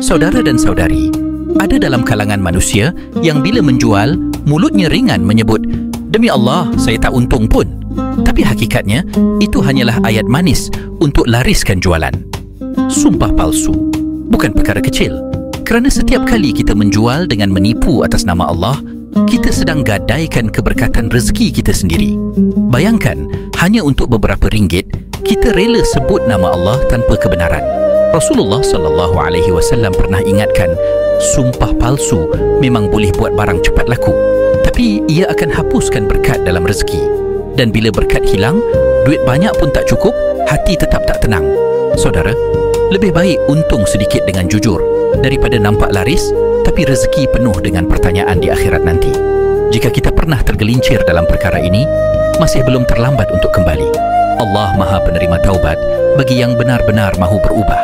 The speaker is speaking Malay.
Saudara dan saudari, ada dalam kalangan manusia yang bila menjual, mulutnya ringan menyebut, "Demi Allah, saya tak untung pun." Tapi hakikatnya, itu hanyalah ayat manis untuk lariskan jualan. Sumpah palsu bukan perkara kecil, kerana setiap kali kita menjual dengan menipu atas nama Allah, kita sedang gadaikan keberkatan rezeki kita sendiri. Bayangkan, hanya untuk beberapa ringgit, kita rela sebut nama Allah tanpa kebenaran. Rasulullah SAW pernah ingatkan, sumpah palsu memang boleh buat barang cepat laku, tapi ia akan hapuskan berkat dalam rezeki. Dan bila berkat hilang, duit banyak pun tak cukup, hati tetap tak tenang. Saudara, lebih baik untung sedikit dengan jujur daripada nampak laris tapi rezeki penuh dengan pertanyaan di akhirat nanti. Jika kita pernah tergelincir dalam perkara ini, masih belum terlambat untuk kembali. Allah Maha Penerima Taubat bagi yang benar-benar mahu berubah.